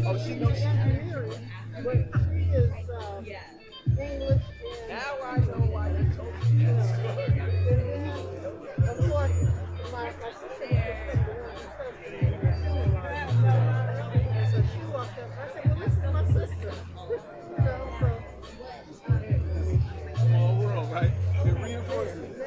Oh, she knows she engineering, but she is English. Now I know why you told me that story. And then, of course, my sister was and so she walked up. I said, "Well, this is my sister." Small world, right? It reinforces it.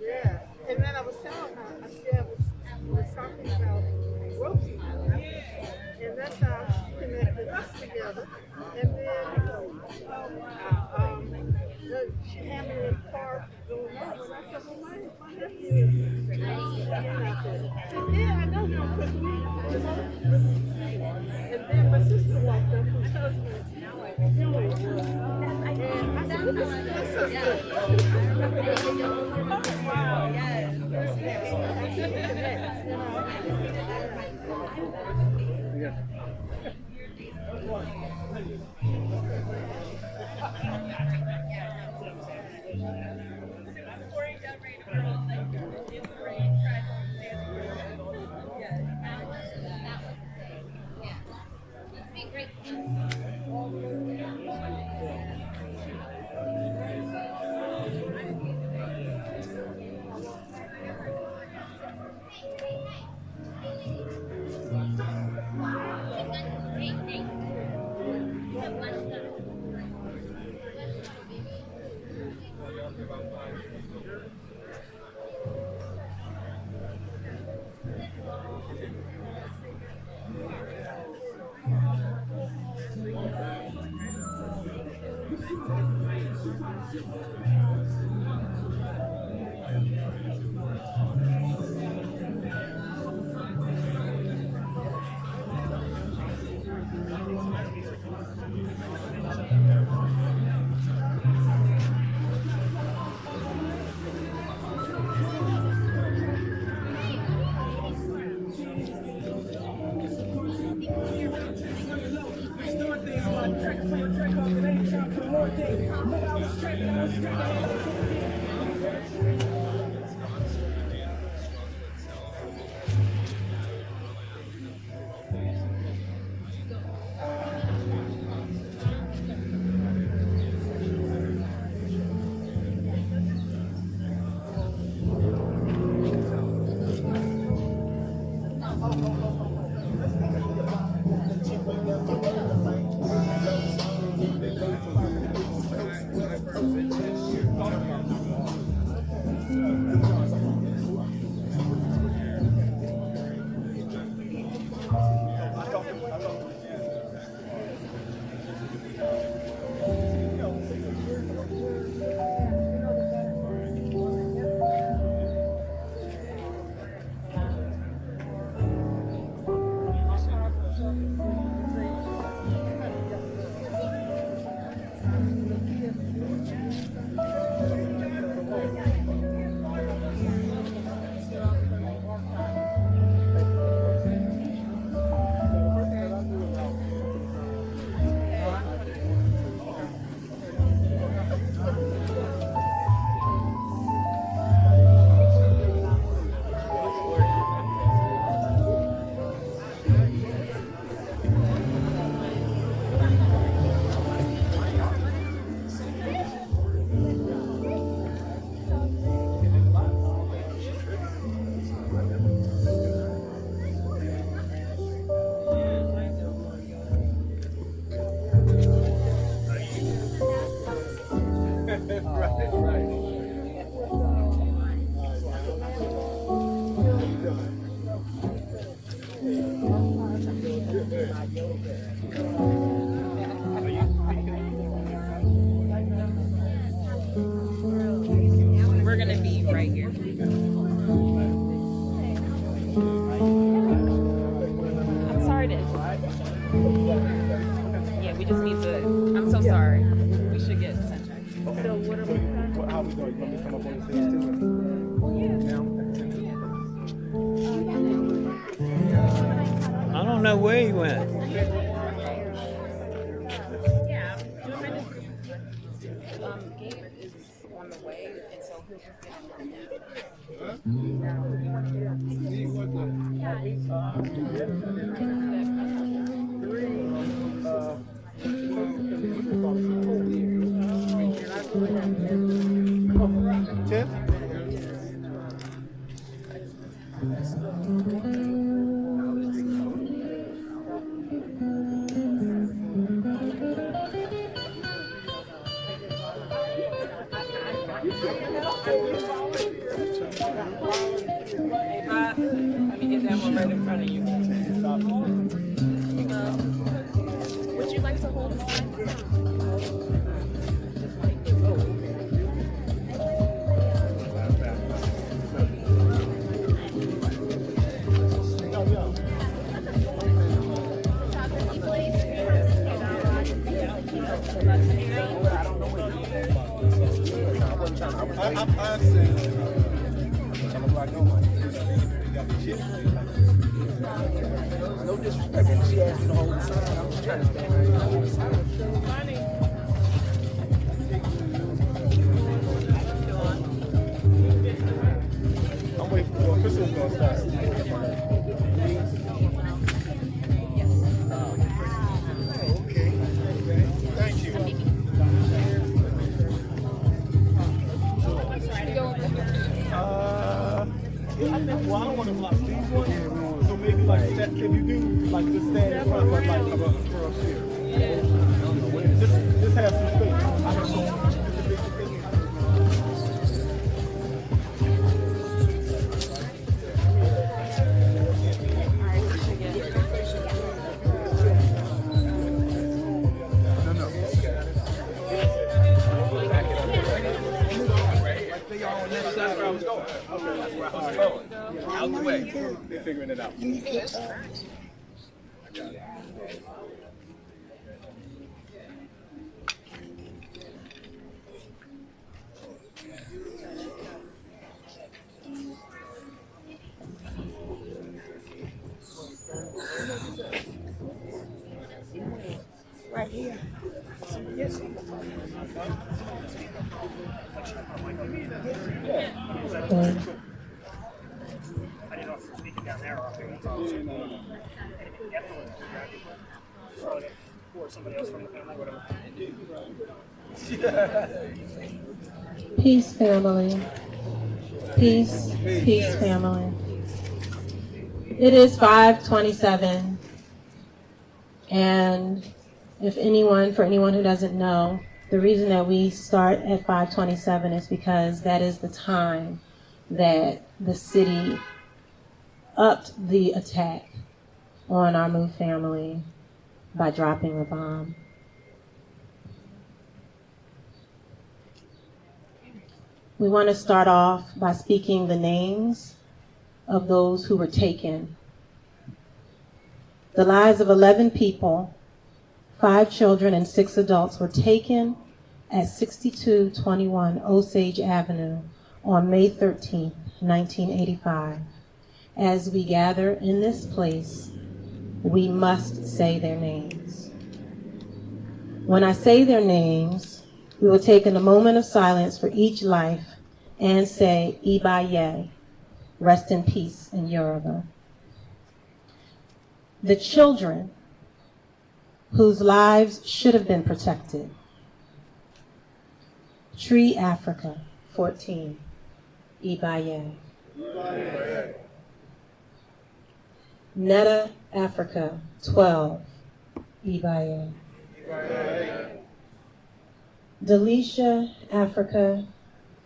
Yeah. And then I was telling her, I said, we was talking about roping. And that's how she connected us together. And then she had me in the car going over. And I said, well, my nephew is out there. She said, yeah, I know him because we, and then my sister walked up, whose husband, Julie, and I said, well, this is my sister. Wow, yes. I'm sorry to interrupt. Yeah, we just need to. I'm so sorry. We should get the center. So what are we trying to do? How we doing? You want me to come up on the stage too? I don't know where he went. Gabe is on the way, and so he'll just get on now. Tiff? Let me get that one right in front of you. Would you like to hold a sign? No disrespect, and she asked me to hold the sign. I'm just trying to stand right and hold the sign. I'm waiting for Crystal's gonna start. Okay. Thank you. Well, I don't want to block these ones. So maybe like that, can you do like just stand in front, but like across here? Just have some space. I don't know. That's where I was going. Okay, that's where I was going. Out the way. They're figuring it out. Right here. Yes. I didn't know if you were speaking down there or if you were or somebody else from the family, whatever. Peace, family. Peace, peace, family. It is 5:27, and for anyone who doesn't know, the reason that we start at 5:27 is because that is the time that the city upped the attack on our Move family by dropping the bomb. We want to start off by speaking the names of those who were taken. The lives of 11 people, 5 children and 6 adults were taken at 6221 Osage Avenue on May 13, 1985. As we gather in this place, we must say their names. When I say their names, we will take in a moment of silence for each life and say, Ibaye, rest in peace in Yoruba. The children whose lives should have been protected. Tree Africa, 14, Ibaye. Netta Africa, 12, Ibaye. Delisha Africa,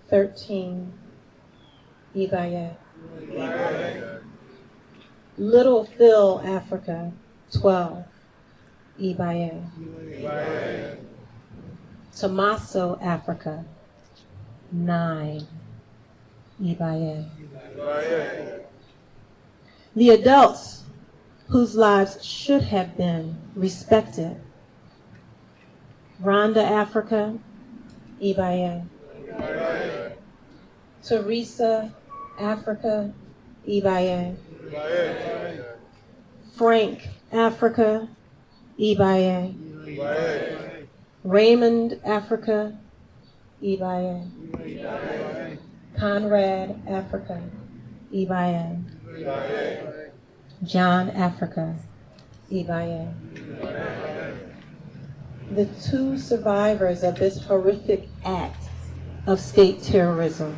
13, Ibaye. Little Phil Africa, 12, Ibaye. Tomaso Africa, 9, Ibaye. The adults whose lives should have been respected. Rhonda, Africa, Ibaye. Teresa, Africa, Ibaye. Frank, Africa, Ibaye. Raymond, Africa, Ibaye. Conrad, Africa, Ibaye. John, Africa, Ibaye. The two survivors of this horrific act of state terrorism,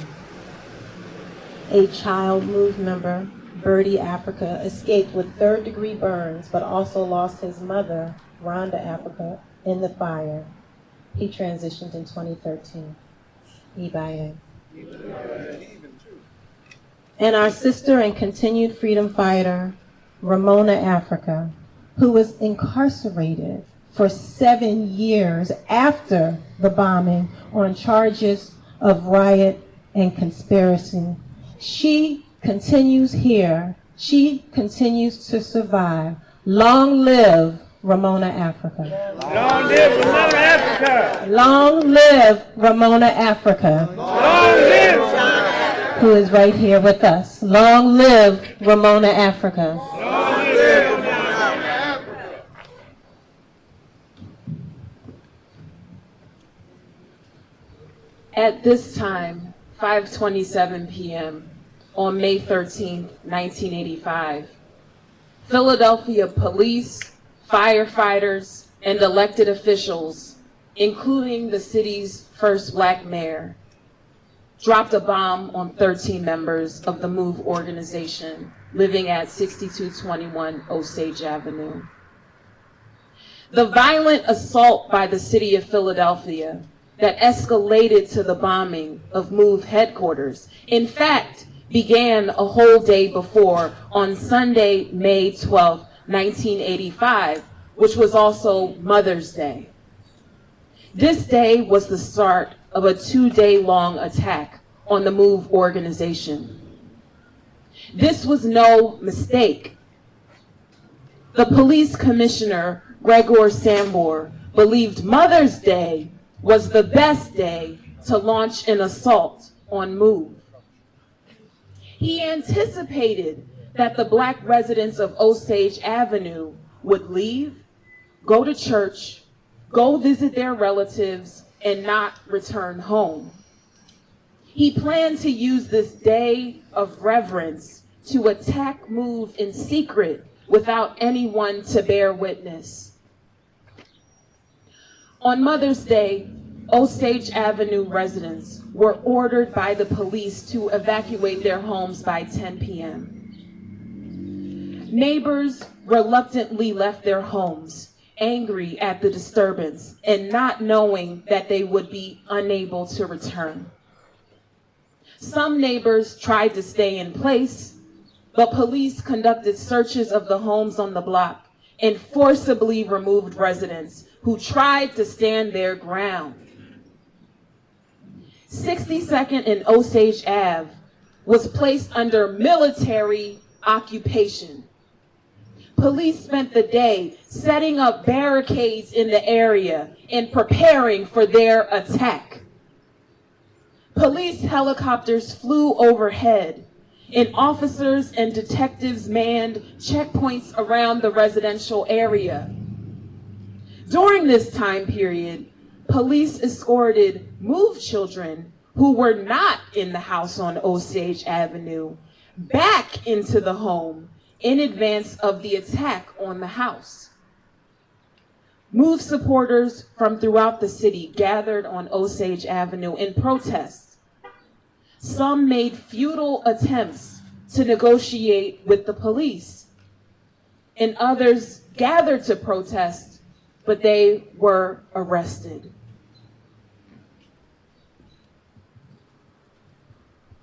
a child MOVE member, Birdie, Africa, escaped with third-degree burns, but also lost his mother, Rhonda, Africa, in the fire. He transitioned in 2013. Ibaye. And our sister and continued freedom fighter, Ramona, Africa, who was incarcerated for 7 years after the bombing on charges of riot and conspiracy. She continues here. She continues to survive. Long live Ramona, Africa. Long live Ramona, Africa. Long live Ramona, Africa. Long live. Who is right here with us. Long live Ramona, Africa. Long live Ramona, Africa. At this time, 5:27 p.m. on May 13, 1985, Philadelphia police, firefighters, and elected officials, including the city's first black mayor, dropped a bomb on 13 members of the MOVE organization living at 6221 Osage Avenue. The violent assault by the city of Philadelphia that escalated to the bombing of MOVE headquarters, in fact, began a whole day before on Sunday, May 12, 1985, which was also Mother's Day. This day was the start of a 2-day-long attack on the MOVE organization. This was no mistake. The police commissioner, Gregor Sambor, believed Mother's Day was the best day to launch an assault on MOVE. He anticipated that the black residents of Osage Avenue would leave, go to church, go visit their relatives, and not return home. He planned to use this day of reverence to attack MOVE in secret without anyone to bear witness. On Mother's Day, Osage Avenue residents were ordered by the police to evacuate their homes by 10 p.m. Neighbors reluctantly left their homes, angry at the disturbance and not knowing that they would be unable to return. Some neighbors tried to stay in place, but police conducted searches of the homes on the block and forcibly removed residents who tried to stand their ground. 62nd and Osage Ave was placed under military occupation. Police spent the day setting up barricades in the area and preparing for their attack. Police helicopters flew overhead, and officers and detectives manned checkpoints around the residential area. During this time period, police escorted MOVE children who were not in the house on Osage Avenue back into the home in advance of the attack on the house. MOVE supporters from throughout the city gathered on Osage Avenue in protest. Some made futile attempts to negotiate with the police, and others gathered to protest, but they were arrested.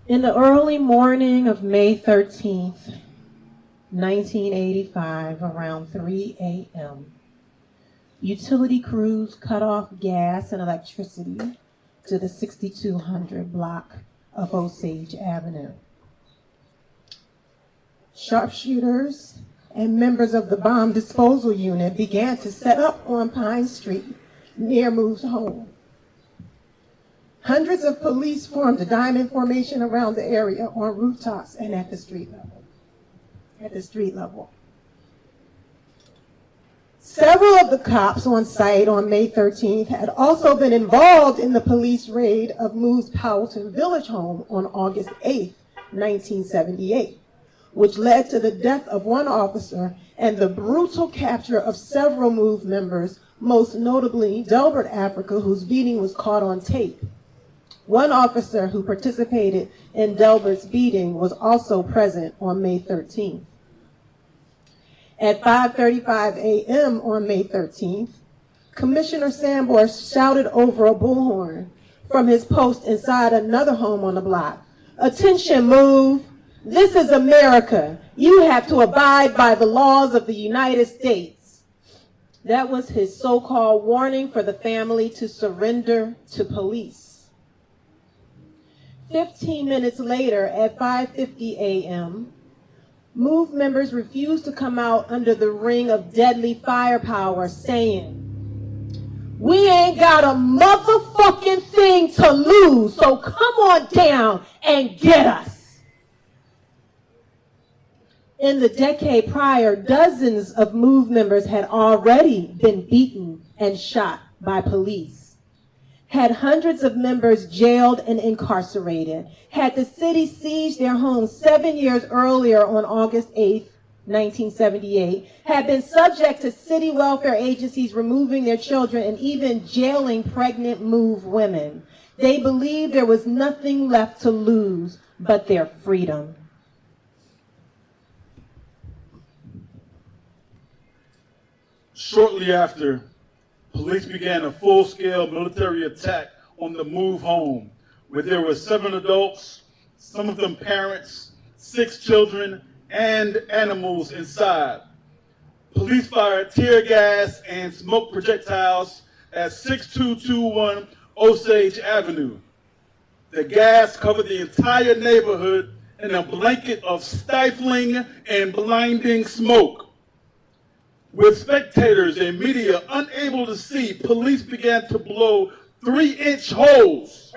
In the early morning of May 13th, 1985, around 3 a.m., utility crews cut off gas and electricity to the 6200 block of Osage Avenue. Sharpshooters and members of the bomb disposal unit began to set up on Pine Street near Move's home. Hundreds of police formed a diamond formation around the area on rooftops and at the street level. Several of the cops on site on May 13th had also been involved in the police raid of Move's Powelton Village home on August 8th, 1978, which led to the death of one officer and the brutal capture of several Move members, most notably Delbert Africa, whose beating was caught on tape. One officer who participated in Delbert's beating was also present on May 13th. At 5:35 a.m. on May 13th, Commissioner Sambor shouted over a bullhorn from his post inside another home on the block, "Attention, Move! This is America. You have to abide by the laws of the United States." That was his so-called warning for the family to surrender to police. 15 minutes later, at 5:50 a.m., Move members refused to come out under the ring of deadly firepower, saying, "We ain't got a motherfucking thing to lose, so come on down and get us." In the decade prior, dozens of Move members had already been beaten and shot by police, had hundreds of members jailed and incarcerated, had the city sieged their homes 7 years earlier on August 8th, 1978, had been subject to city welfare agencies removing their children and even jailing pregnant Move women. They believed there was nothing left to lose but their freedom. Shortly after, police began a full-scale military attack on the Move home, where there were 7 adults, some of them parents, 6 children, and animals inside. Police fired tear gas and smoke projectiles at 6221 Osage Avenue. The gas covered the entire neighborhood in a blanket of stifling and blinding smoke. With spectators and media unable to see, police began to blow 3-inch holes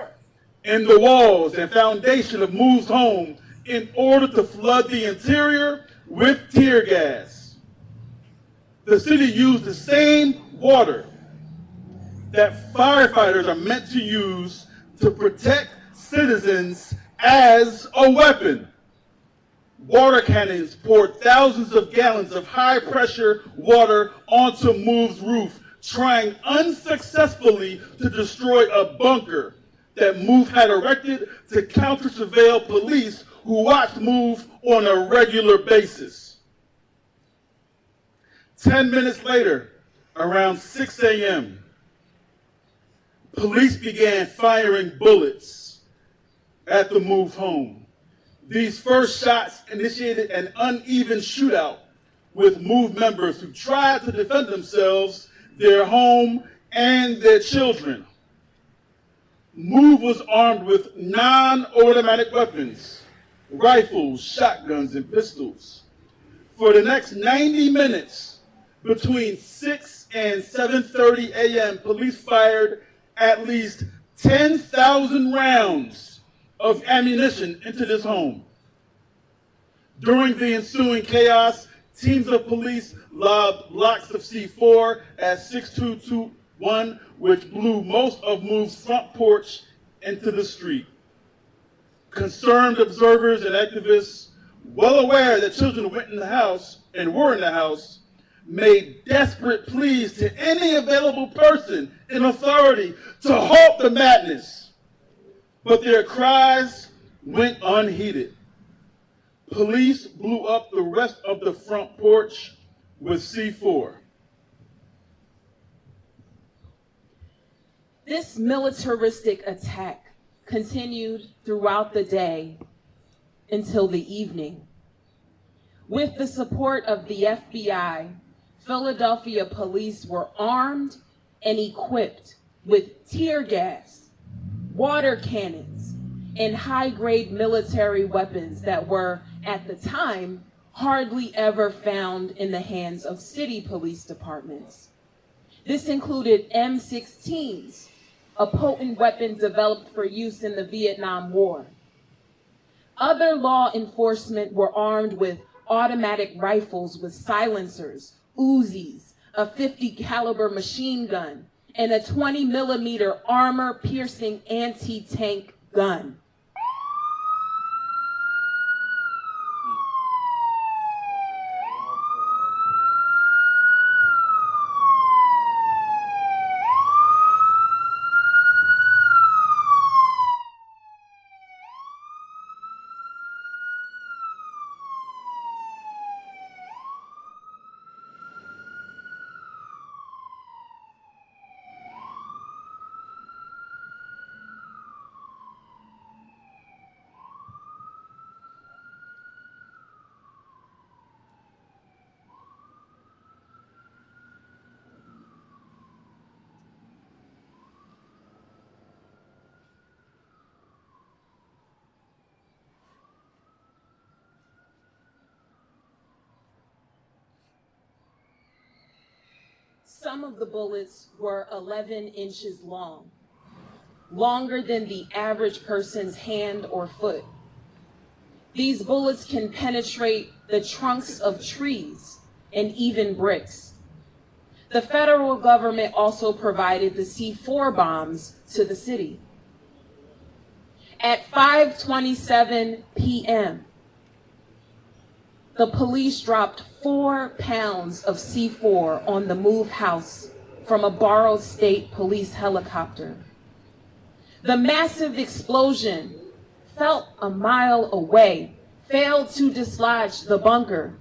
in the walls and foundation of Move's home in order to flood the interior with tear gas. The city used the same water that firefighters are meant to use to protect citizens as a weapon. Water cannons poured thousands of gallons of high-pressure water onto Move's roof, trying unsuccessfully to destroy a bunker that Move had erected to counter-surveil police who watched Move on a regular basis. 10 minutes later, around 6 a.m., police began firing bullets at the Move home. These first shots initiated an uneven shootout with Move members who tried to defend themselves, their home, and their children. Move was armed with non-automatic weapons, rifles, shotguns, and pistols. For the next 90 minutes, between 6 and 7:30 a.m., police fired at least 10,000 rounds of ammunition into this home. During the ensuing chaos, teams of police lobbed blocks of C4 at 6221, which blew most of Move's front porch into the street. Concerned observers and activists, well aware that children were in the house, made desperate pleas to any available person in authority to halt the madness. But their cries went unheeded. Police blew up the rest of the front porch with C4. This militaristic attack continued throughout the day until the evening. With the support of the FBI, Philadelphia police were armed and equipped with tear gas, water cannons, and high-grade military weapons that were, at the time, hardly ever found in the hands of city police departments. This included M16s, a potent weapon developed for use in the Vietnam War. Other law enforcement were armed with automatic rifles with silencers, Uzis, a 50 caliber machine gun, and a 20 millimeter armor-piercing anti-tank gun. Some of the bullets were 11 inches long, longer than the average person's hand or foot. These bullets can penetrate the trunks of trees and even bricks. The federal government also provided the C4 bombs to the city. At 5:27 p.m., the police dropped 4 pounds of C4 on the Move house from a borrowed state police helicopter. The massive explosion, felt a mile away, failed to dislodge the bunker,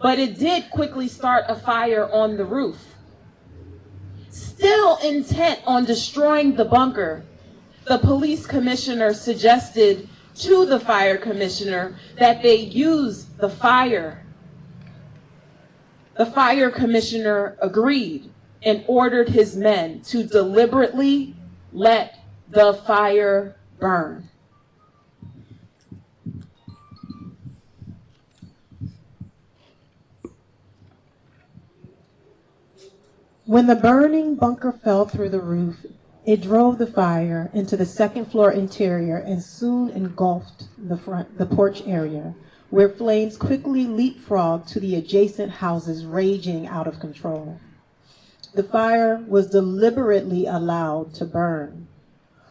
but it did quickly start a fire on the roof. Still intent on destroying the bunker, the police commissioner suggested to the fire commissioner that they use the fire. The fire commissioner agreed and ordered his men to deliberately let the fire burn. When the burning bunker fell through the roof, it drove the fire into the second floor interior and soon engulfed the porch area, where flames quickly leapfrogged to the adjacent houses, raging out of control. The fire was deliberately allowed to burn.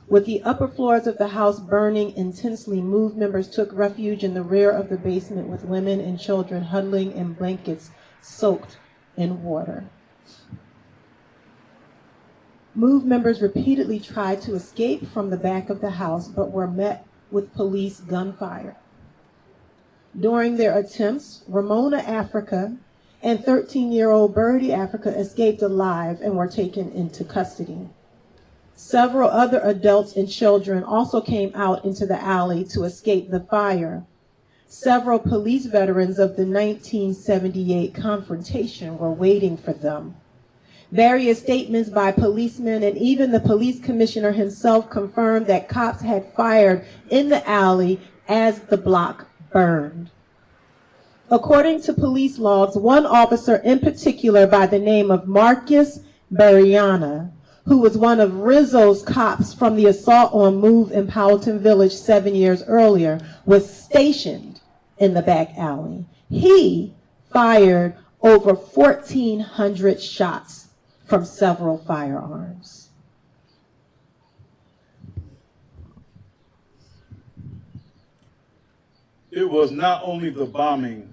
With the upper floors of the house burning intensely, Move members took refuge in the rear of the basement, with women and children huddling in blankets soaked in water. Move members repeatedly tried to escape from the back of the house, but were met with police gunfire. During their attempts, Ramona Africa and 13-year-old Birdie Africa escaped alive and were taken into custody. Several other adults and children also came out into the alley to escape the fire. Several police veterans of the 1978 confrontation were waiting for them. Various statements by policemen and even the police commissioner himself confirmed that cops had fired in the alley as the block burned. According to police logs, one officer in particular by the name of Marcus Bariana, who was one of Rizzo's cops from the assault on Move in Powelton Village 7 years earlier, was stationed in the back alley. He fired over 1,400 shots from several firearms. It was not only the bombing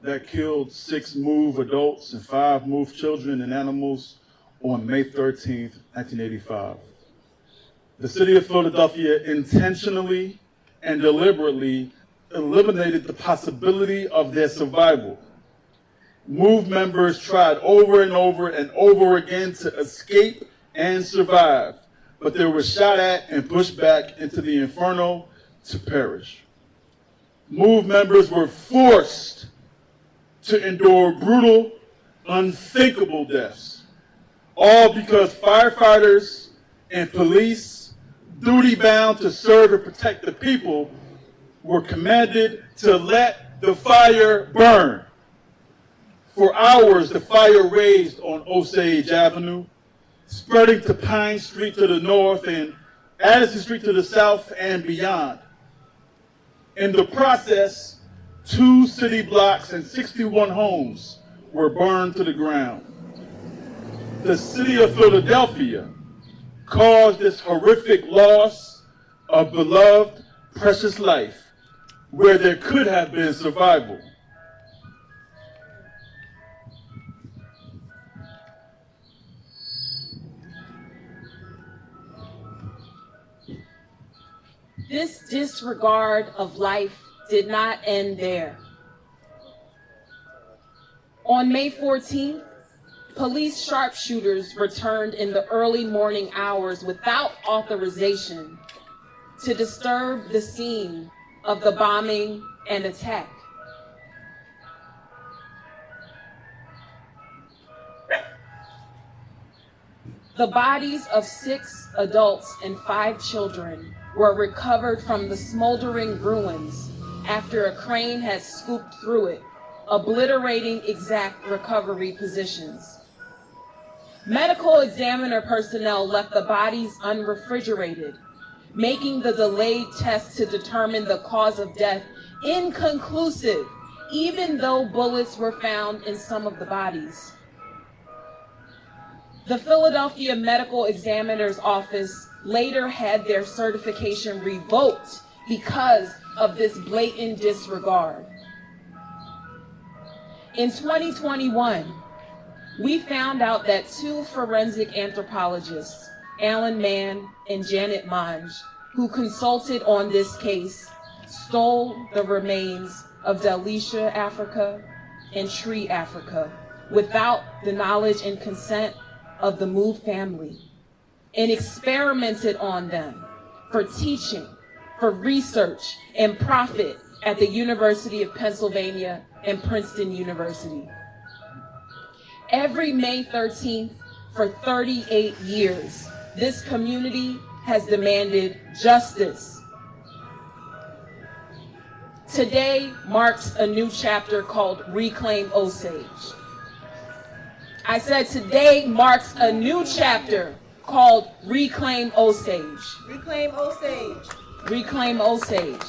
that killed 6 Move adults and 5 Move children and animals on May 13th, 1985. The city of Philadelphia intentionally and deliberately eliminated the possibility of their survival. Move members tried over and over and over again to escape and survive, but they were shot at and pushed back into the inferno to perish. Move members were forced to endure brutal, unthinkable deaths, all because firefighters and police, duty-bound to serve and protect the people, were commanded to let the fire burned. For hours, the fire raged on Osage Avenue, spreading to Pine Street to the north and Addison Street to the south and beyond. In the process, 2 city blocks and 61 homes were burned to the ground. The city of Philadelphia caused this horrific loss of beloved, precious life where there could have been survival. This disregard of life did not end there. On May 14th, police sharpshooters returned in the early morning hours without authorization to disturb the scene of the bombing and attack. The bodies of 6 adults and 5 children were recovered from the smoldering ruins after a crane had scooped through it, obliterating exact recovery positions. Medical examiner personnel left the bodies unrefrigerated, making the delayed test to determine the cause of death inconclusive, even though bullets were found in some of the bodies. The Philadelphia Medical Examiner's Office later had their certification revoked because of this blatant disregard. In 2021, we found out that 2 forensic anthropologists, Alan Mann and Janet Monge, who consulted on this case, stole the remains of Delisha, Africa, and Tree, Africa, without the knowledge and consent of the Mood family, and experimented on them for teaching, for research, and profit at the University of Pennsylvania and Princeton University. Every May 13th for 38 years, this community has demanded justice. Today marks a new chapter called Reclaim Osage. I said today marks a new chapter called Reclaim Osage. Reclaim Osage. Reclaim Osage.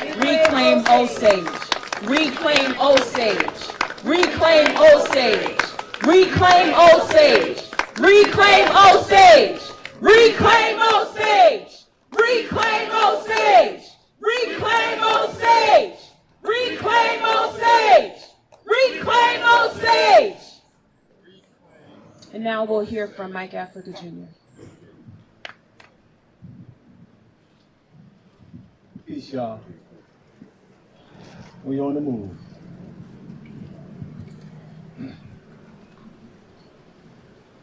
Reclaim Osage. Reclaim Osage. Reclaim Osage. Reclaim Osage. Reclaim Osage. Reclaim Osage. Reclaim Osage. Reclaim Osage. Reclaim Osage. Reclaim Osage. And now we'll hear from Mike Africa Jr. Peace, y'all. We on the move.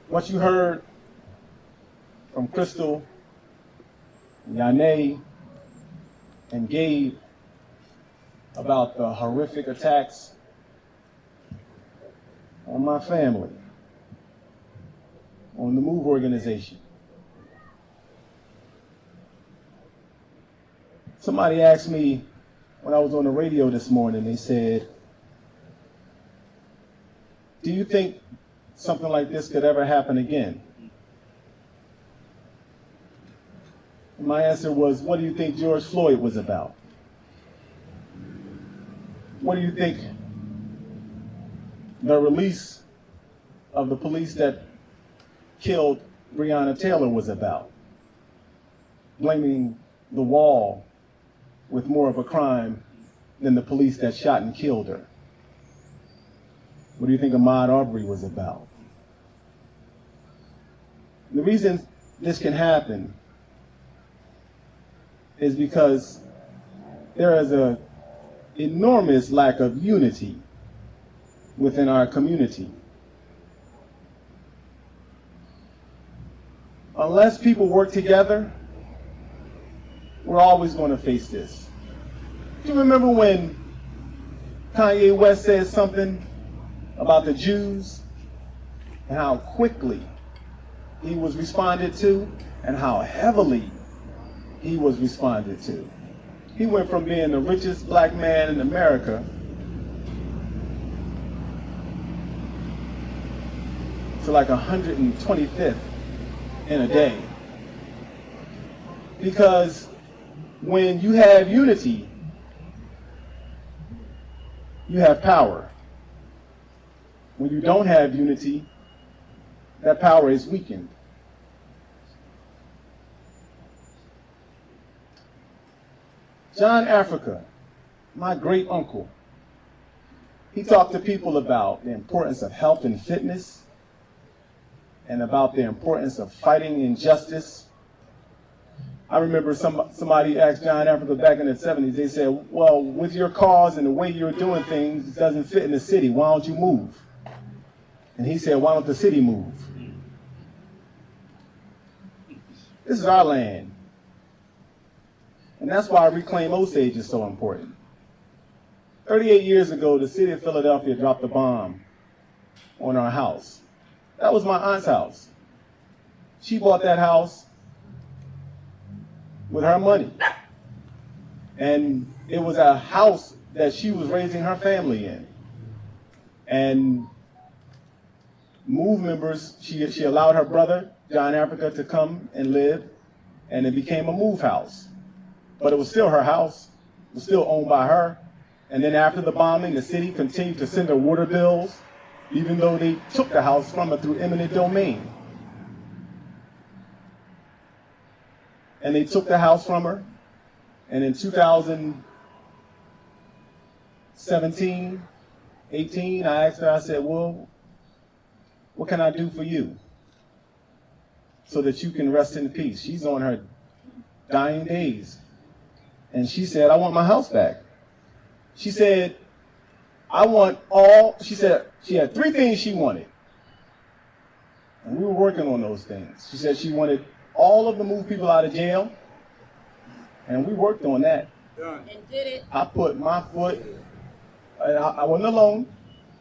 What you heard from Crystal, Yane, and Gabe about the horrific attacks on my family, on the MOVE organization. Somebody asked me when I was on the radio this morning, they said, do you think something like this could ever happen again? And my answer was, what do you think George Floyd was about? What do you think the release of the police that killed Breonna Taylor was about? Blaming the wall with more of a crime than the police that shot and killed her. What do you think Ahmaud Arbery was about? The reason this can happen is because there is an enormous lack of unity within our community. Unless people work together, we're always going to face this. Do you remember when Kanye West said something about the Jews and how quickly he was responded to and how heavily he was responded to? He went from being the richest black man in America to like 125th in a day. Because when you have unity, you have power. When you don't have unity, that power is weakened. John Africa, my great uncle, he talked to people about the importance of health and fitness and about the importance of fighting injustice. I remember somebody asked John Africa back in the 70s, they said, well, with your cause and the way you're doing things, it doesn't fit in the city. Why don't you move? And he said, why don't the city move? This is our land. And that's why Reclaim Osage is so important. 38 years ago, the city of Philadelphia dropped a bomb on our house. That was my aunt's house. She bought that house with her money. And it was a house that she was raising her family in. And MOVE members, she allowed her brother, John Africa, to come and live, and it became a MOVE house. But it was still her house. It was still owned by her. And then after the bombing, the city continued to send her water bills, even though they took the house from her through eminent domain. And they took the house from her. And in 2017, 18, I asked her, I said, well, what can I do for you so that you can rest in peace? She's on her dying days. And she said, I want my house back. She said, she said she had 3 things she wanted. And we were working on those things. She said she wanted all of the MOVE people out of jail. And we worked on that. Done. And did it. I put my foot, and I wasn't alone.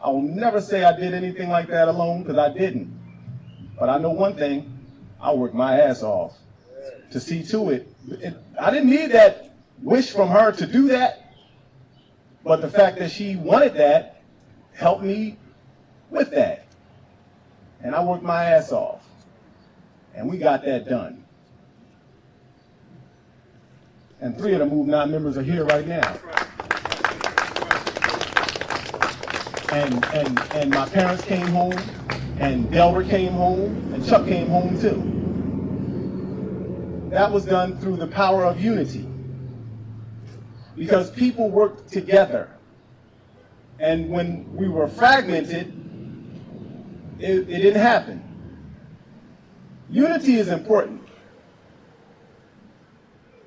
I will never say I did anything like that alone, because I didn't. But I know one thing, I worked my ass off to see to it. I didn't need that wish from her to do that, but the fact that she wanted that helped me with that. And I worked my ass off. And we got that done. And 3 of the MOVE 9 members are here right now. And my parents came home, and Delbert came home, and Chuck came home too. That was done through the power of unity. Because people worked together. And when we were fragmented, it didn't happen. Unity is important.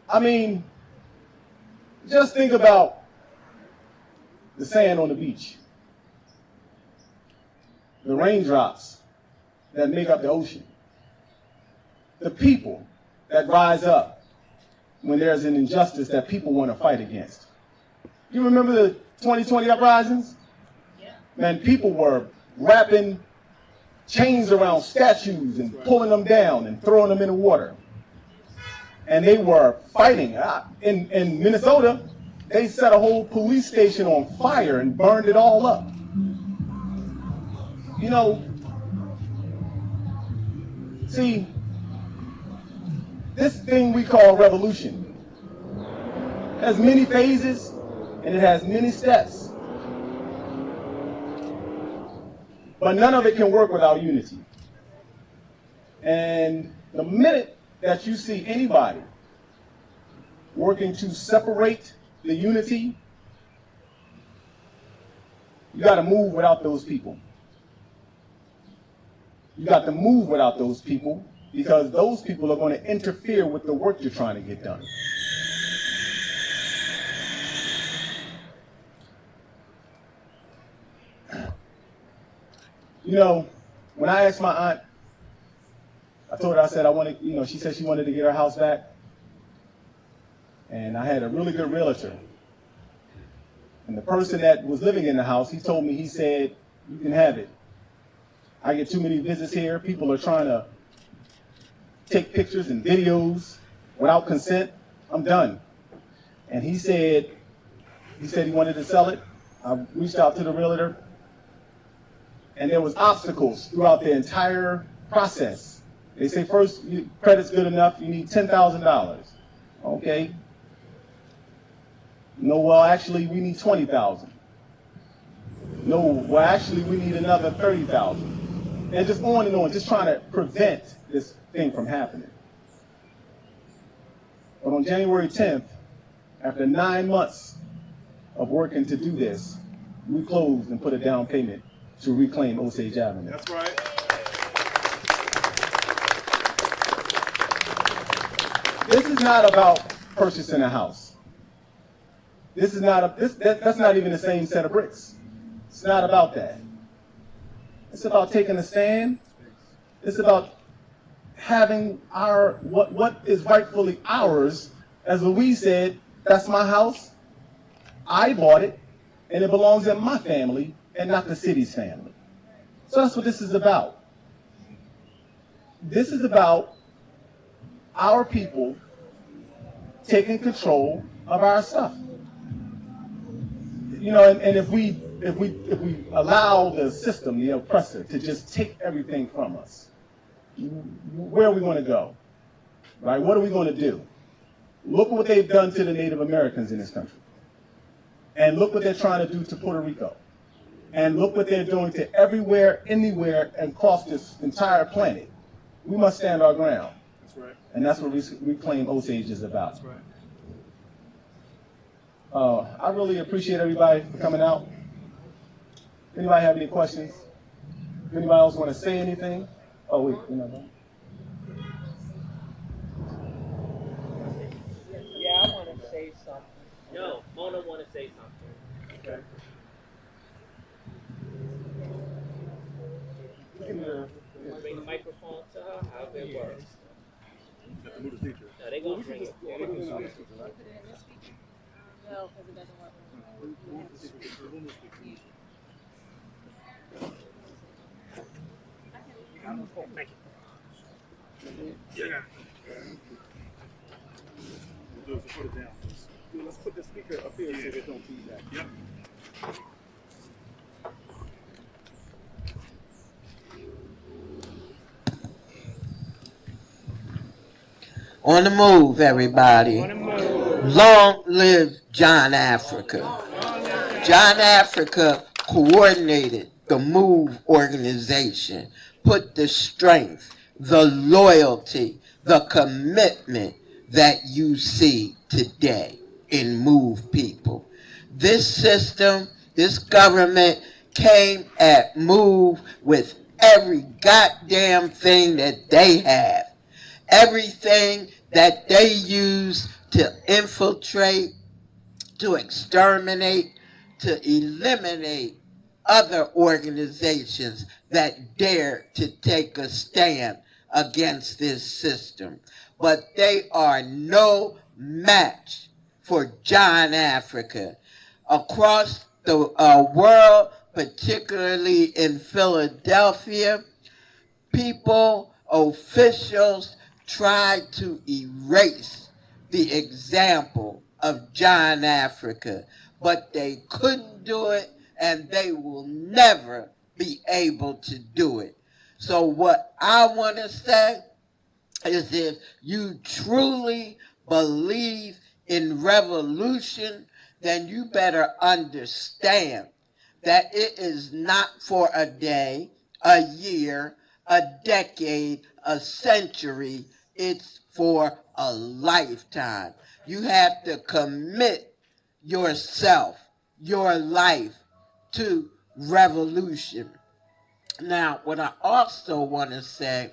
I mean, just think about the sand on the beach, the raindrops that make up the ocean, the people that rise up when there's an injustice that people want to fight against. You remember the 2020 uprisings? Yeah. Man, people were wrapping chains around statues and pulling them down and throwing them in the water. And they were fighting. In Minnesota, they set a whole police station on fire and burned it all up. You know, see, this thing we call revolution has many phases and it has many steps. But none of it can work without unity. And the minute that you see anybody working to separate the unity, you got to move without those people. You got to move without those people, because those people are going to interfere with the work you're trying to get done. You know, when I asked my aunt, I told her, I said, I wanted, you know, she said she wanted to get her house back. And I had a really good realtor. And the person that was living in the house, he told me, he said, you can have it. I get too many visits here. People are trying to take pictures and videos without consent. I'm done. And he said he wanted to sell it. I reached out to the realtor. And there was obstacles throughout the entire process. They say first, credit's good enough, you need $10,000. Okay. No, well, actually, we need 20,000. No, well, actually, we need another 30,000. And just on, just trying to prevent this thing from happening. But on January 10th, after 9 months of working to do this, we closed and put a down payment to reclaim Osage Avenue. That's right. This is not about purchasing a house. This is not that's not even the same set of bricks. It's not about that. It's about taking a stand. It's about having our what is rightfully ours. As Louise said, that's my house. I bought it, and it belongs in my family and not the city's family. So that's what this is about. This is about our people taking control of our stuff. You know, and if we allow the system, the oppressor, to just take everything from us, where are we going to go? Right? What are we going to do? Look what they've done to the Native Americans in this country. And look what they're trying to do to Puerto Rico. And look what they're doing to everywhere, anywhere, and across this entire planet. We must stand our ground. That's right. And that's what Reclaim Osage is about. That's right. I really appreciate everybody for coming out. Anybody have any questions? Anybody else want to say anything? Oh, wait, you know. Yeah, I want to say something. No, Mona want to say something. Okay. Bring the microphone to her. How it works. Move the teacher. No, they gonna bring it. No, because it doesn't work. Thank you. Yeah. Put it down. Let's put the speaker up here so it don't feedback. Yep. On the move, everybody. On the move. Long live John Africa. John Africa coordinated the MOVE organization, put the strength, the loyalty, the commitment that you see today in MOVE people. This system, this government came at MOVE with every goddamn thing that they have. Everything that they use to infiltrate, to exterminate, to eliminate other organizations that dare to take a stand against this system. But they are no match for John Africa. Across the world, particularly in Philadelphia, people, officials, tried to erase the example of John Africa, but they couldn't do it, and they will never be able to do it. So what I want to say is, if you truly believe in revolution, then you better understand that it is not for a day, a year, a decade, a century. It's for a lifetime. You have to commit yourself, your life, to revolution. Now, what I also want to say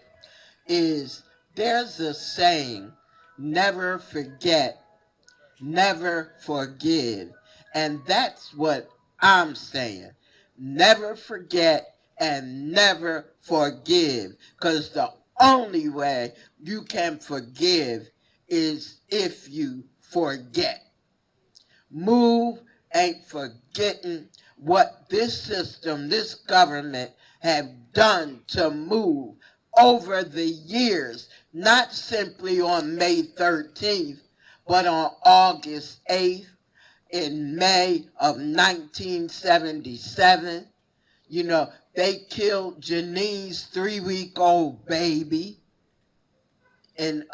is, there's a saying, never forget, never forgive. And that's what I'm saying. Never forget and never forgive. Because the only way you can forgive is if you forget. MOVE ain't forgetting what this system, this government have done to MOVE over the years, not simply on May 13th, but on August 8th, in May of 1977. You know, they killed Janine's 3-week-old baby in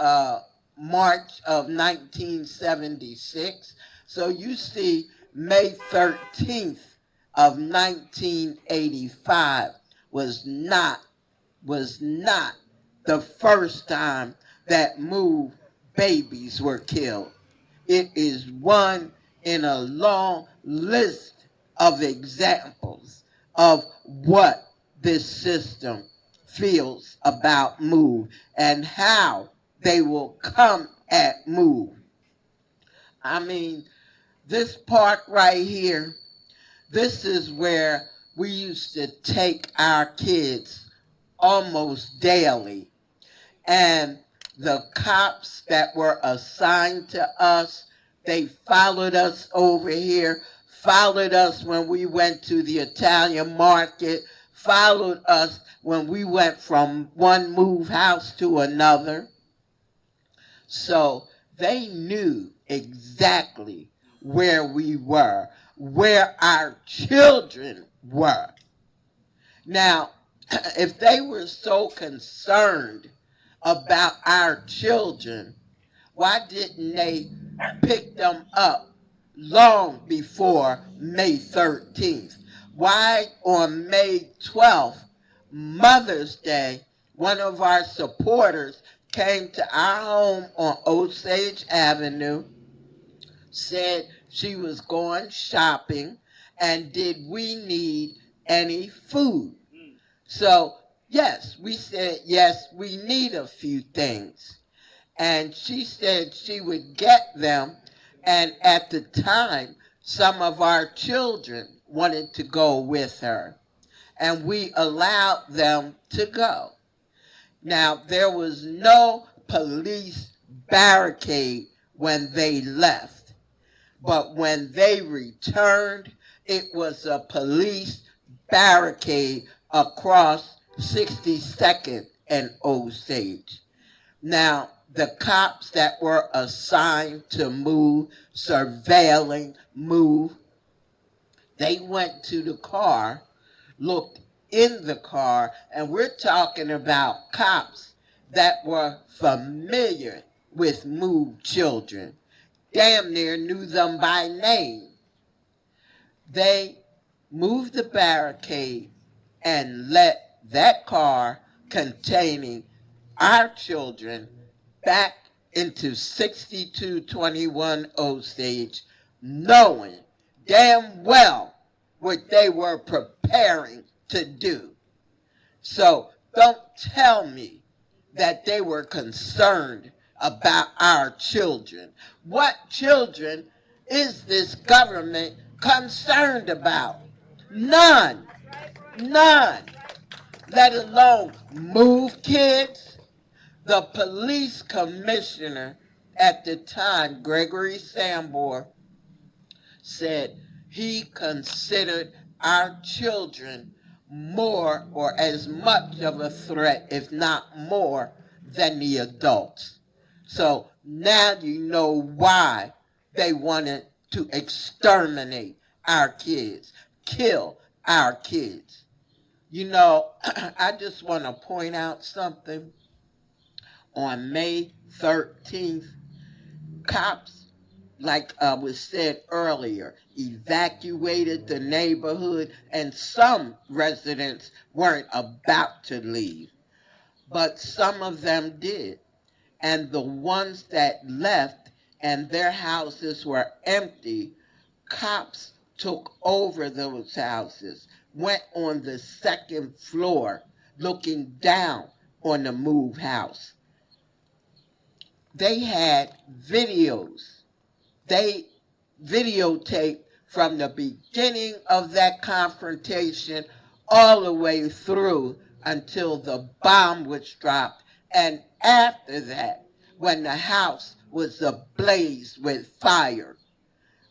March of 1976. So you see, May 13th of 1985 was not the first time that MOVE babies were killed. It is one in a long list of examples of what this system feels about MOVE and how they will come at MOVE. I mean, this park right here, this is where we used to take our kids almost daily. And the cops that were assigned to us, they followed us over here, followed us when we went to the Italian market, followed us when we went from one MOVE house to another. So they knew exactly where we were, where our children were. Now, if they were so concerned about our children, why didn't they pick them up long before May 13th? Why on May 12th, Mother's Day, one of our supporters came to our home on Osage Avenue, said she was going shopping, and did we need any food? So, yes, we said, yes, we need a few things. And she said she would get them, and at the time, some of our children wanted to go with her, and we allowed them to go. Now, there was no police barricade when they left, but when they returned, it was a police barricade across 62nd and Osage. Now, the cops that were assigned to MOVE, surveilling MOVE, they went to the car, looked in the car, and we're talking about cops that were familiar with MOVE children, damn near knew them by name. They moved the barricade and let that car containing our children back into 6221 Osage, knowing damn well what they were preparing to do. So don't tell me that they were concerned about our children. What children is this government concerned about? None. None. Let alone MOVE kids. The police commissioner at the time, Gregory Sambor, said he considered our children more or as much of a threat, if not more, than the adults. So now you know why they wanted to exterminate our kids, kill our kids. You know, I just want to point out something. On May 13th, cops, like was said earlier, evacuated the neighborhood, and some residents weren't about to leave, but some of them did. And the ones that left and their houses were empty, cops took over those houses, went on the second floor looking down on the MOVE house. They had videos. They videotaped from the beginning of that confrontation all the way through until the bomb was dropped. And after that, when the house was ablaze with fire,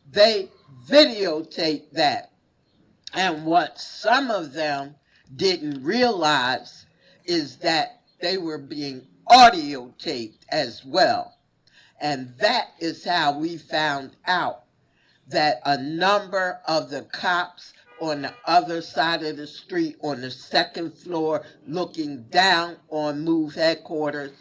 they videotaped that. And what some of them didn't realize is that they were being audio taped as well. And that is how we found out that a number of the cops on the other side of the street on the second floor looking down on Move headquarters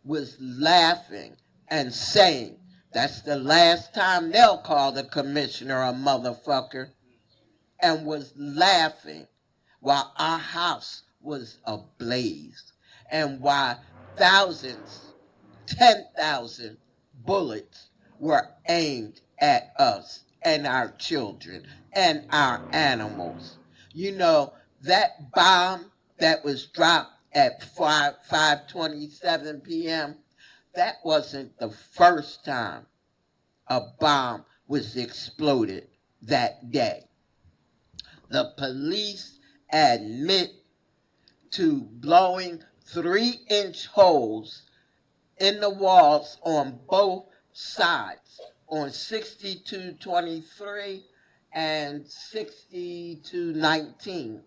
was laughing and saying, that's the last time they'll call the commissioner a motherfucker, and was laughing while our house was ablaze and while thousands, 10,000 bullets were aimed at us and our children and our animals. You know, that bomb that was dropped at 5:27 p.m., that wasn't the first time a bomb was exploded that day. The police admit to blowing 3-inch holes in the walls on both sides, on 6223 and 6219.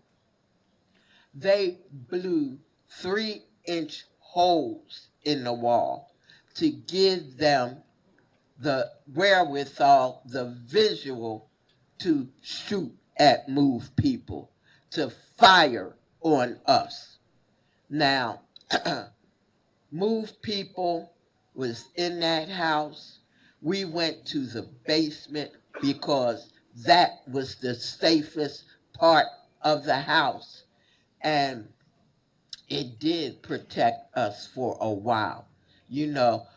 They blew 3-inch holes in the wall to give them the wherewithal, the visual to shoot at Move people, to fire on us. Now, Move people was in that house. We went to the basement because that was the safest part of the house. And it did protect us for a while. You know,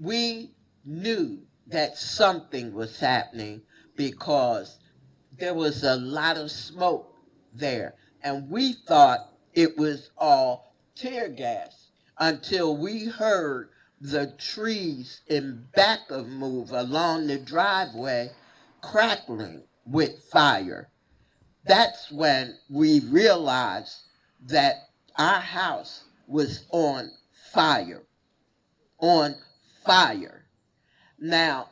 we knew that something was happening because there was a lot of smoke there. And we thought it was all tear gas until we heard the trees in back of Move along the driveway crackling with fire. That's when we realized that our house was on fire. On fire. Now,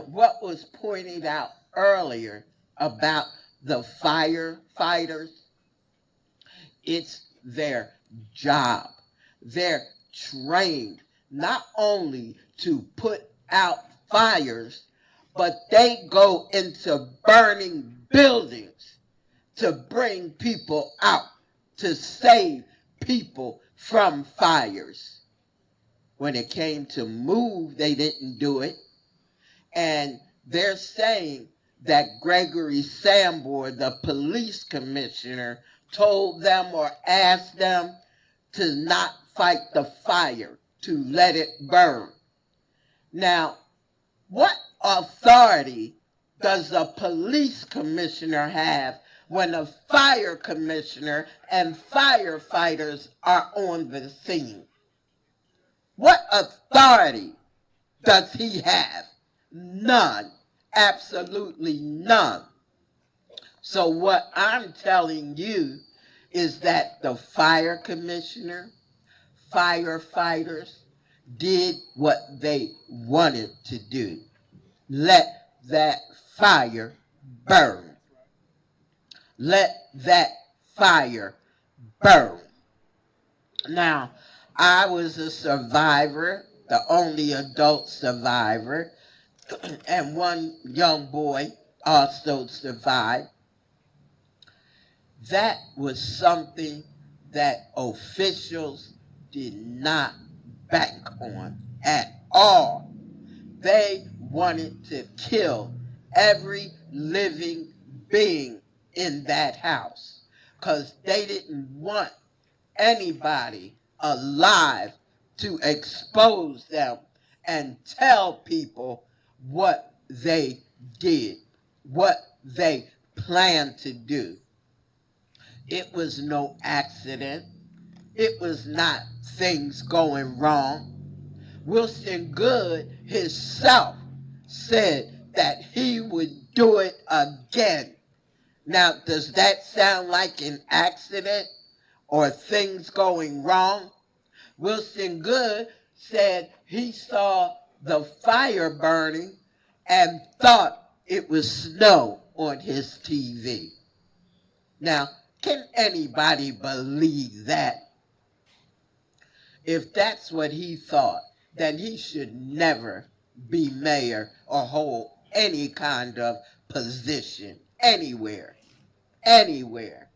what was pointed out earlier about the firefighters, it's their job. They're trained not only to put out fires, but they go into burning buildings to bring people out, to save people from fires. When it came to Move, they didn't do it. And they're saying that Gregory Sambor, the police commissioner, told them or asked them to not fight the fire, to let it burn. Now, what authority does a police commissioner have when a fire commissioner and firefighters are on the scene? What authority does he have? None. Absolutely none. So what I'm telling you is that the fire commissioner, firefighters did what they wanted to do. Let that fire burn. Let that fire burn. Now, I was a survivor, the only adult survivor, and one young boy also survived. That was something that officials did not bank on at all. They wanted to kill every living being in that house because they didn't want anybody alive to expose them and tell people what they did, what they planned to do. It was no accident. It was not things going wrong. Wilson Good himself said that he would do it again. Now, does that sound like an accident or things going wrong? Wilson Good said he saw the fire burning and thought it was snow on his TV. Now, can anybody believe that? If that's what he thought, then he should never be mayor or hold any kind of position anywhere. anywhere.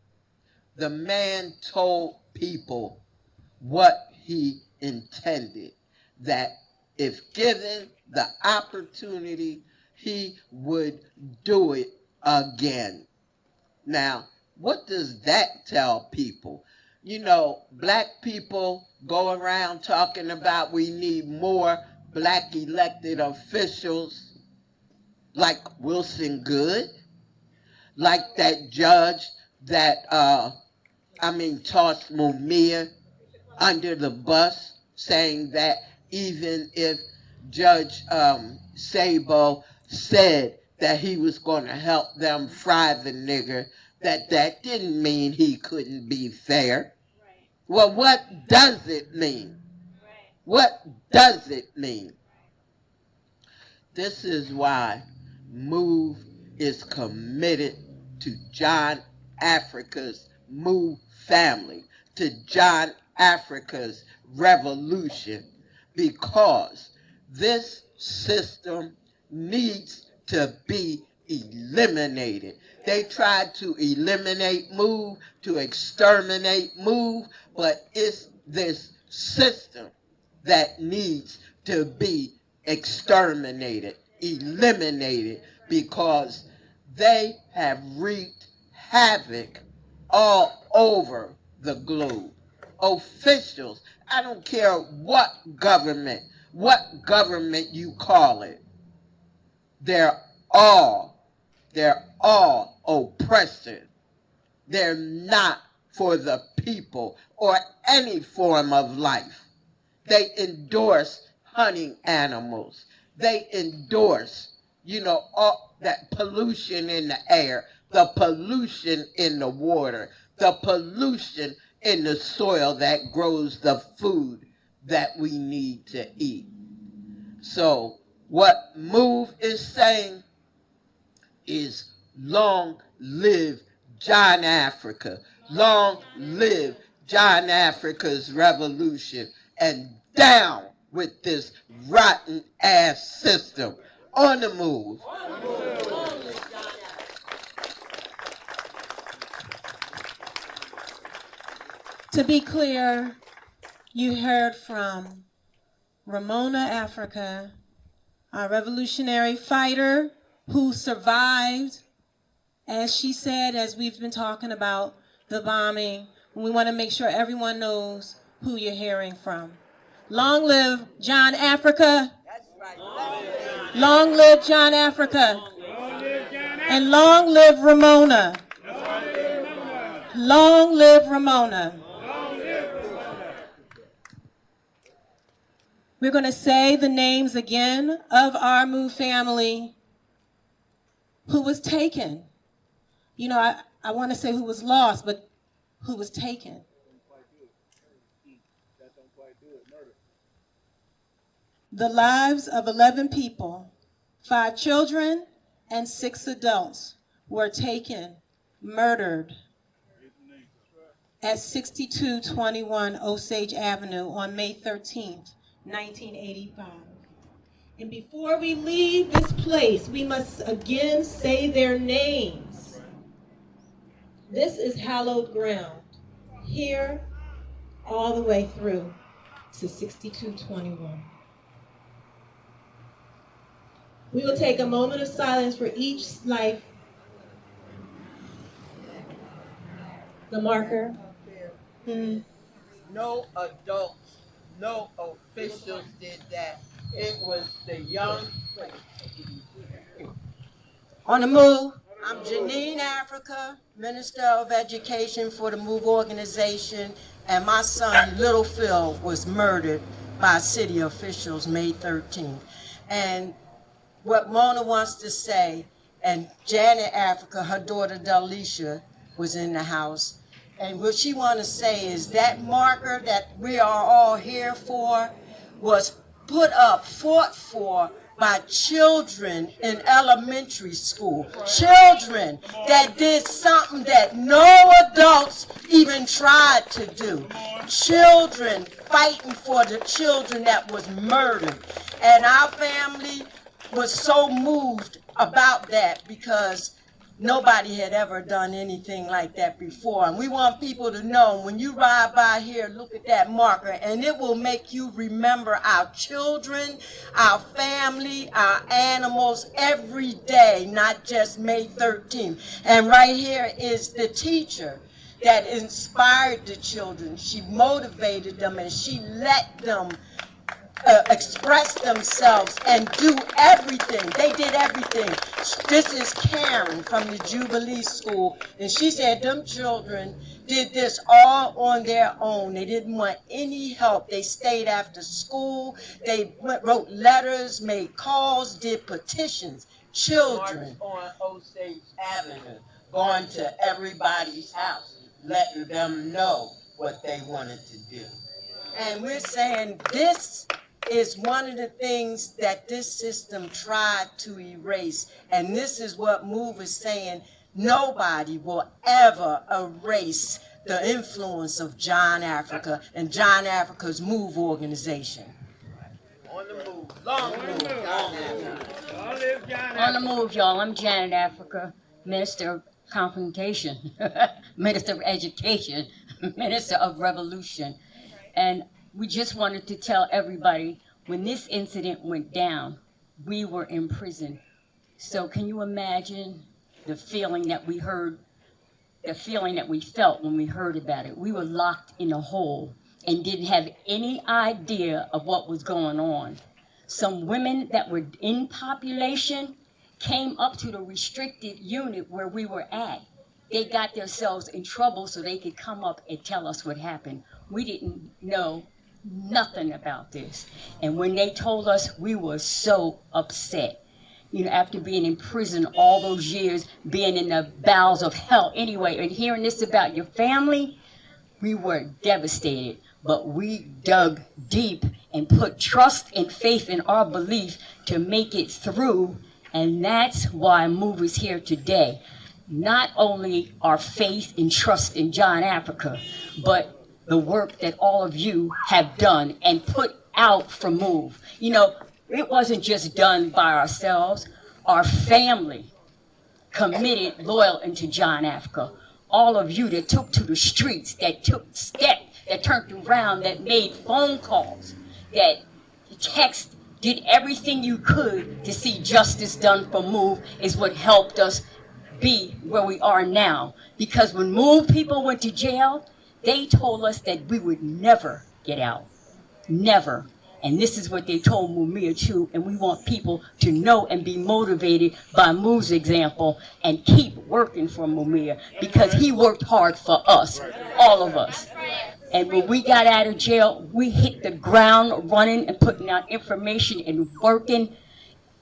The man told people what he intended, that if given the opportunity, he would do it again. Now, what does that tell people? You know, black people go around talking about we need more black elected officials, like Wilson Good, like that judge that, tossed Mumia under the bus, saying that even if Judge Sabo said that he was going to help them fry the nigger, that didn't mean he couldn't be fair. Right. Well, what does it mean? Right. What does it mean? This is why MOVE is committed to John Africa's MOVE family, to John Africa's revolution, because this system needs to be eliminated. They tried to eliminate MOVE, to exterminate MOVE, but it's this system that needs to be exterminated, eliminated, because they have wreaked havoc all over the globe. Officials, I don't care what government you call it, they're all oppressive. They're not for the people or any form of life. They endorse hunting animals. They endorse, all that pollution in the air, the pollution in the water, the pollution in the soil that grows the food that we need to eat. So what MOVE is saying is long live John Africa. Long live John Africa's revolution, and down with this rotten ass system. On the move. To be clear, you heard from Ramona Africa, a revolutionary fighter who survived, as she said, as we've been talking about the bombing. We want to make sure everyone knows who you're hearing from. Long live John Africa. That's right. Long live John Africa. And long live Ramona. Long live Ramona. We're going to say the names again of our MOVE family who was taken. I want to say who was lost, but who was taken. The lives of 11 people, 5 children and 6 adults, were taken, murdered at 6221 Osage Avenue on May 13th, 1985. And before we leave this place, we must again say their names. This is hallowed ground, here all the way through to 6221. We will take a moment of silence for each life. The marker. No adults, no officials did that. It was the young. On the move, I'm Janine Africa, Minister of Education for the MOVE organization, and my son, Little Phil, was murdered by city officials May 13th. And what Mona wants to say, and Janet Africa, her daughter Delisha, was in the house, and what she wants to say is that marker that we are all here for was fought for by children in elementary school. Children that did something that no adults even tried to do. Children fighting for the children that was murdered. And our family was so moved about that because Nobody had ever done anything like that before. And we want people to know, when you ride by here, look at that marker, and it will make you remember our children, our family, our animals every day, not just May 13th. And right here is the teacher that inspired the children. She motivated them, and she let them express themselves and do everything. They did everything. This is Karen from the Jubilee School, and she said them children did this all on their own. They didn't want any help. They stayed after school. They wrote letters, made calls, did petitions. Children on Osage Avenue, going to everybody's house, letting them know what they wanted to do. And we're saying this is one of the things that this system tried to erase. And this is what MOVE is saying: nobody will ever erase the influence of John Africa and John Africa's MOVE organization. On the move, long move, John Africa. On the move, y'all. I'm Janet Africa, Minister of Confrontation, Minister of Education, Minister of Revolution. And we just wanted to tell everybody, when this incident went down, we were in prison. So can you imagine the feeling that we heard, the feeling that we felt when we heard about it? We were locked in a hole and didn't have any idea of what was going on. Some women that were in population came up to the restricted unit where we were at. They got themselves in trouble so they could come up and tell us what happened. We didn't know nothing about this. And when they told us, we were so upset. You know, after being in prison all those years, being in the bowels of hell anyway, and hearing this about your family, we were devastated. But we dug deep and put trust and faith in our belief to make it through. And that's why MOVE is here today. Not only our faith and trust in John Africa, but the work that all of you have done and put out from MOVE. You know, it wasn't just done by ourselves. Our family committed, loyal into John Africa. All of you that took to the streets, that took steps, that turned around, that made phone calls, that text, did everything you could to see justice done for MOVE is what helped us be where we are now. Because when MOVE people went to jail, they told us that we would never get out. Never. And this is what they told Mumia too, and we want people to know and be motivated by MOVE's example and keep working for Mumia, because he worked hard for us, all of us. And when we got out of jail, we hit the ground running and putting out information and working.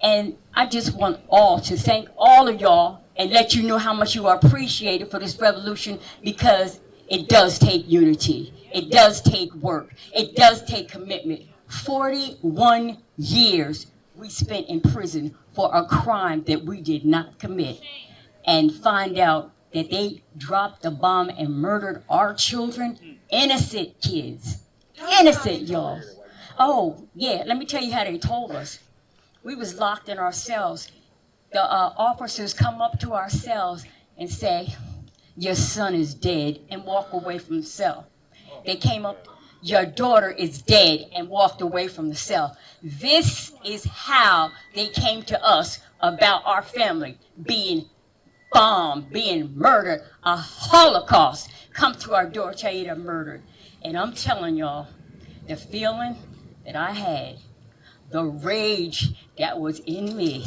And I just want all to thank all of y'all and let you know how much you are appreciated for this revolution, because it does take unity. It does take work. It does take commitment. 41 years we spent in prison for a crime that we did not commit. And find out that they dropped a bomb and murdered our children, innocent kids. Innocent, y'all. Oh, yeah, let me tell you how they told us. We was locked in our cells. The officers come up to our cells and say, your son is dead, and walk away from the cell. They came up, your daughter is dead, and walked away from the cell. This is how they came to us about our family being bombed, being murdered, a Holocaust. Come to our door, tell you they're murdered. And I'm telling y'all, the feeling that I had, the rage that was in me,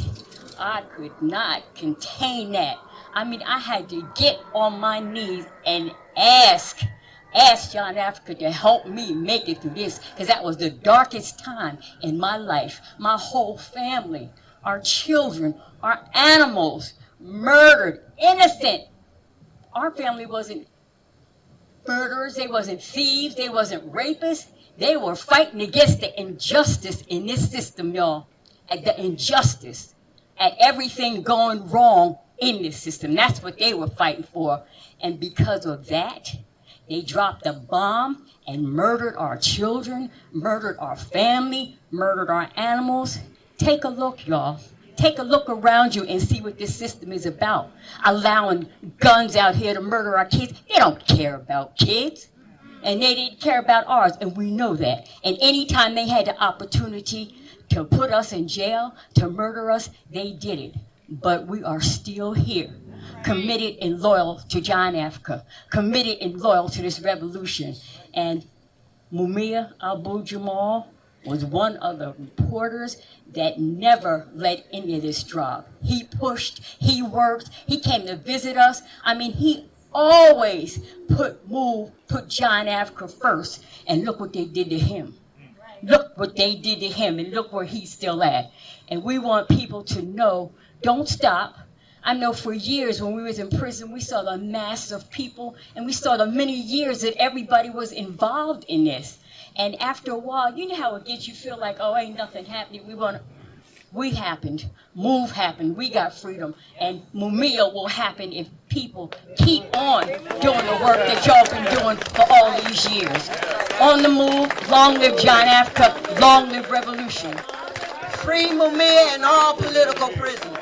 I could not contain that. I mean, I had to get on my knees and ask John Africa to help me make it through this, because that was the darkest time in my life. My whole family, our children, our animals, murdered, innocent. Our family wasn't murderers, they wasn't thieves, they wasn't rapists. They were fighting against the injustice in this system, y'all. At the injustice, at everything going wrong in this system. That's what they were fighting for. And because of that, they dropped a bomb and murdered our children, murdered our family, murdered our animals. Take a look, y'all. Take a look around you and see what this system is about. Allowing guns out here to murder our kids. They don't care about kids. And they didn't care about ours, and we know that. And anytime they had the opportunity to put us in jail, to murder us, they did it. But we are still here, committed and loyal to John Africa, committed and loyal to this revolution. And Mumia Abu-Jamal was one of the reporters that never let any of this drop. He pushed, he worked, he came to visit us. I mean, he always put John Africa first, and look what they did to him. Look what they did to him, and look where he's still at. And we want people to know, don't stop. I know for years when we was in prison, we saw the mass of people, and we saw the many years that everybody was involved in this. And after a while, you know how it gets you feel like, oh, ain't nothing happening. We happened. Move happened. We got freedom. And Mumia will happen if people keep on doing the work that y'all been doing for all these years. On the move, long live John Africa, long live revolution. Free Mumia and all political prisoners.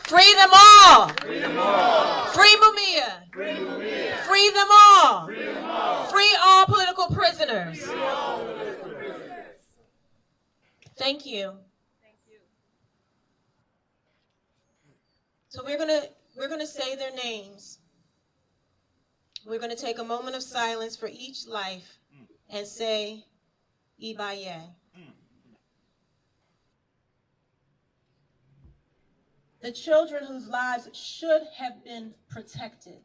Free them all. Free them all. Free Mumia. Free Mumia. Free them all. Free them all. Free all political prisoners. Free all political prisoners. Thank you. Thank you. So we're gonna say their names. We're gonna take a moment of silence for each life and say Ibaye. The children whose lives should have been protected.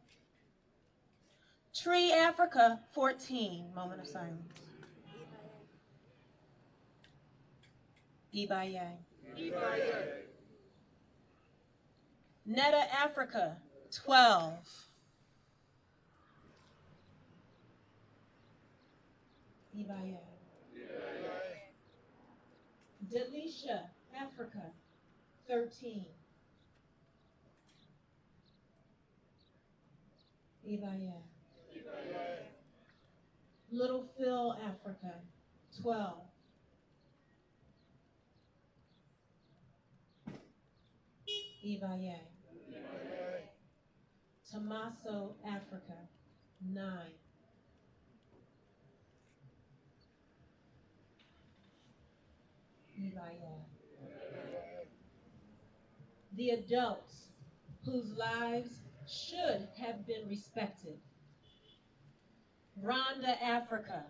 Tree Africa 14, moment of silence. Ibaye. Ibaye. Netta Africa 12. Ibaye. Delisha Africa 13. Ibaye. Little Phil Africa 12. Ibaye. Tommaso Africa 9. Ibaye. The adults whose lives should have been respected. Rhonda Africa.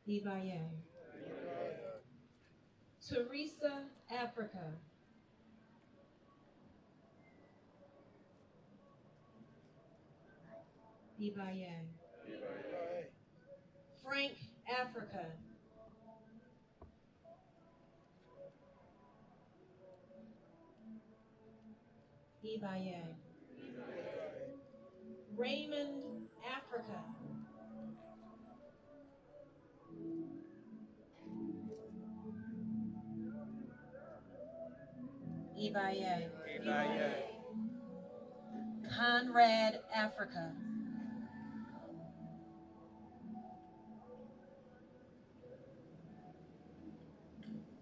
Ibaye. Teresa Africa. Ibaye. Frank Africa. Ibaye. Raymond Africa. Ibaye. Conrad Africa.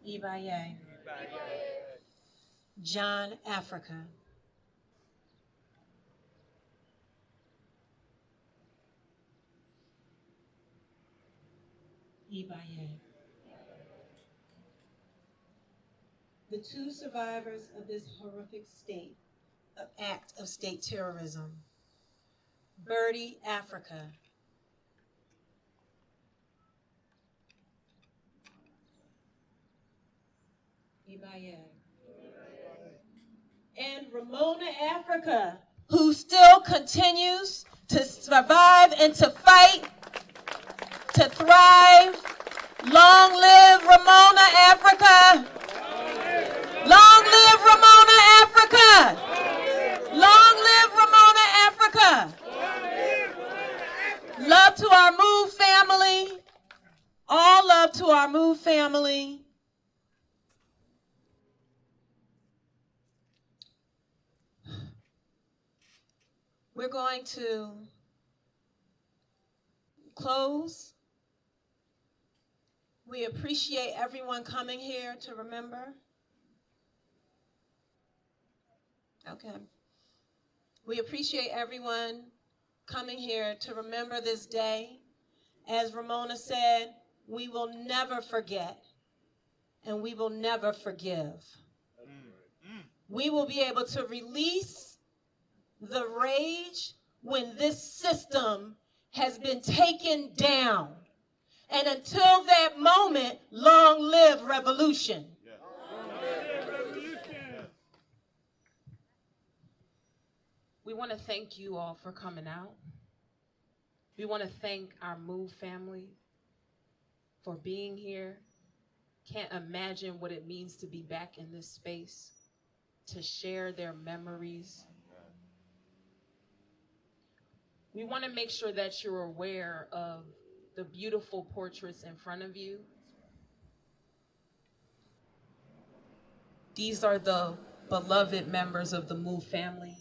Ibaye. John Africa. Ibaye. The two survivors of this horrific act of state terrorism. Birdie Africa. Ibaye. And Ramona Africa, who still continues to survive and to fight, to thrive. Long live Ramona Africa. Long live Ramona Africa. Long live Ramona Africa. Love to our Move family. All love to our Move family. We're going to close. We appreciate everyone coming here to remember. Okay. We appreciate everyone coming here to remember this day. As Ramona said, we will never forget and we will never forgive. We will be able to release the rage when this system has been taken down. And until that moment, long live revolution. Yeah. Long live revolution. We want to thank you all for coming out. We want to thank our MOVE family for being here. Can't imagine what it means to be back in this space, to share their memories. We want to make sure that you're aware of the beautiful portraits in front of you. These are the beloved members of the MOVE family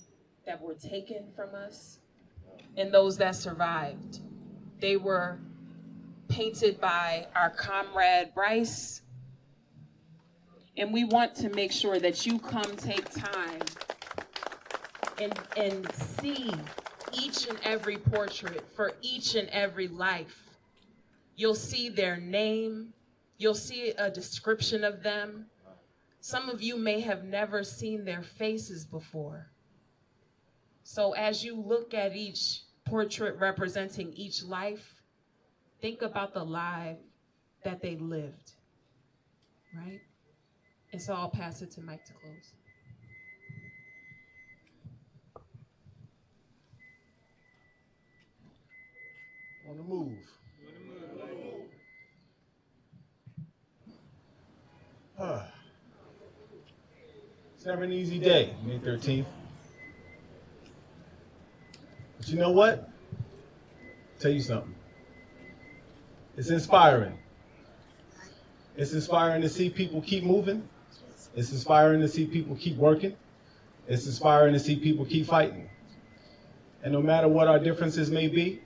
that were taken from us and those that survived. They were painted by our comrade Bryce. And we want to make sure that you come take time and see each and every portrait for each and every life. You'll see their name. You'll see a description of them. Some of you may have never seen their faces before. So as you look at each portrait representing each life, think about the life that they lived, right? And so I'll pass it to Mike to close. On the move. It's never an easy day, May 13th. But you know what? I'll tell you something. It's inspiring. It's inspiring to see people keep moving. It's inspiring to see people keep working. It's inspiring to see people keep fighting. And no matter what our differences may be,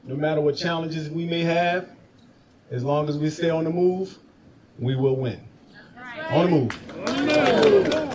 no matter what challenges we may have, as long as we stay on the move, we will win. On the move. On the move.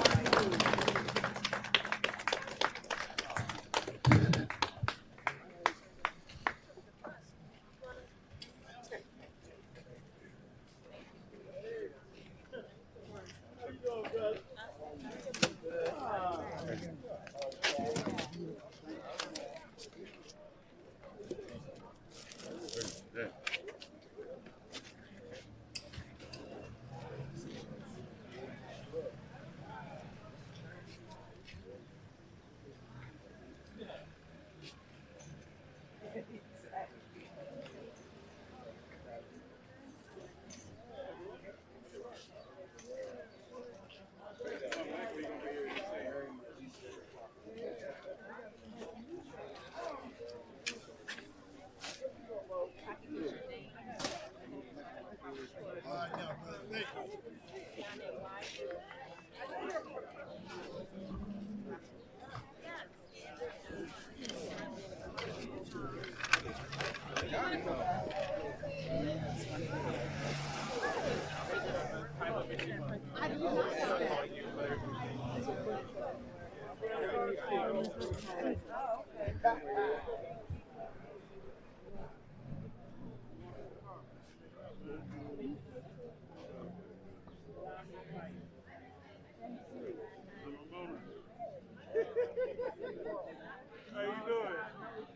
How you doing?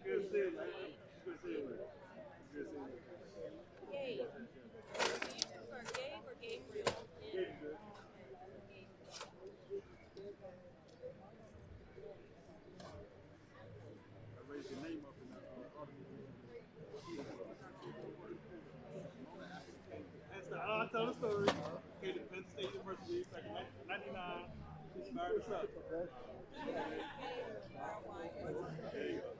Good to see you, man. Good to see you, man. Good to see you. Gabe. Gabe or Gabriel? Gabe, good. I raised your name up in the article. That's the, I'll tell the story. Okay, the Penn State University, back in 1999. She started us up. There you go.